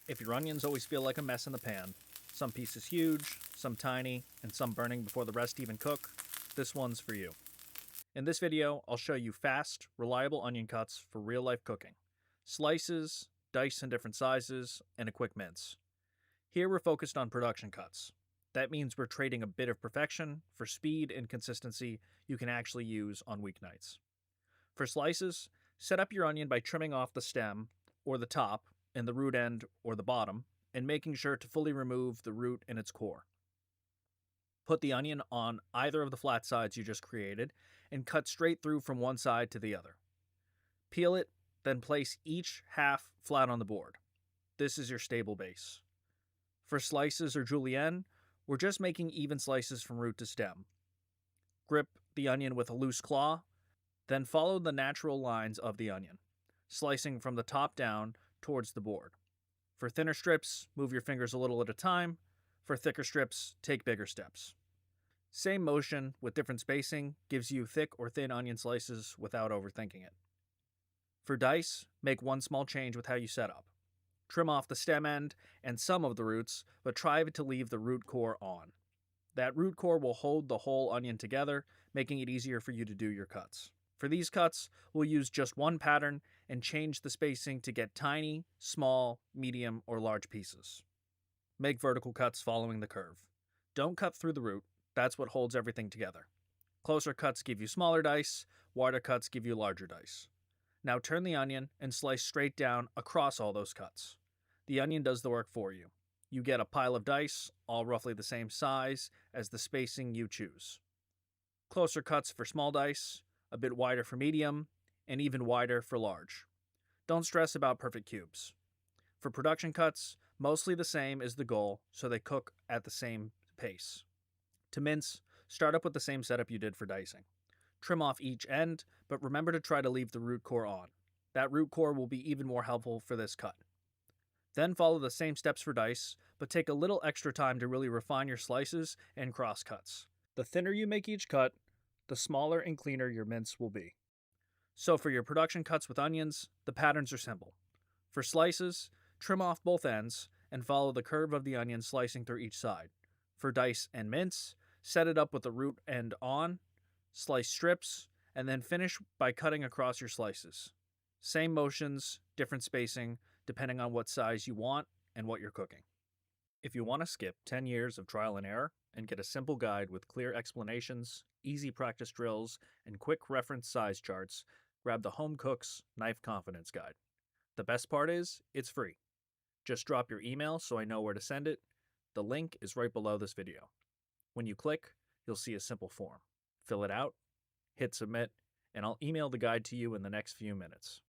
If your onions always feel like a mess in the pan, some pieces huge, some tiny, and some burning before the rest even cook, this one's for you. In this video, I'll show you fast, reliable onion cuts for real-life cooking. Slices, dice in different sizes, and a quick mince. Here we're focused on production cuts. That means we're trading a bit of perfection for speed and consistency you can actually use on weeknights. For slices, set up your onion by trimming off the stem, or the top, and the root end or the bottom, and making sure to fully remove the root and its core. Put the onion on either of the flat sides you just created and cut straight through from one side to the other. Peel it, then place each half flat on the board. This is your stable base. For slices or julienne, we're just making even slices from root to stem. Grip the onion with a loose claw, then follow the natural lines of the onion, slicing from the top down towards the board. For thinner strips, move your fingers a little at a time. For thicker strips, take bigger steps. Same motion with different spacing gives you thick or thin onion slices without overthinking it. For dice, make one small change with how you set up. Trim off the stem end and some of the roots, but try to leave the root core on. That root core will hold the whole onion together, making it easier for you to do your cuts. For these cuts, we'll use just one pattern and change the spacing to get tiny, small, medium, or large pieces. Make vertical cuts following the curve. Don't cut through the root, that's what holds everything together. Closer cuts give you smaller dice, wider cuts give you larger dice. Now turn the onion and slice straight down across all those cuts. The onion does the work for you. You get a pile of dice, all roughly the same size as the spacing you choose. Closer cuts for small dice, a bit wider for medium, and even wider for large. Don't stress about perfect cubes. For production cuts, mostly the same is the goal, so they cook at the same pace. To mince, start up with the same setup you did for dicing. Trim off each end, but remember to try to leave the root core on. That root core will be even more helpful for this cut. Then follow the same steps for dice, but take a little extra time to really refine your slices and cross cuts. The thinner you make each cut, the smaller and cleaner your mince will be. So for your production cuts with onions, the patterns are simple. For slices, trim off both ends and follow the curve of the onion slicing through each side. For dice and mince, set it up with the root end on, slice strips, and then finish by cutting across your slices. Same motions, different spacing, depending on what size you want and what you're cooking. If you want to skip 10 years of trial and error and get a simple guide with clear explanations, easy practice drills, and quick reference size charts, grab the Home Cook's Knife Confidence Guide. The best part is, it's free. Just drop your email so I know where to send it. The link is right below this video. When you click, you'll see a simple form. Fill it out, hit submit, and I'll email the guide to you in the next few minutes.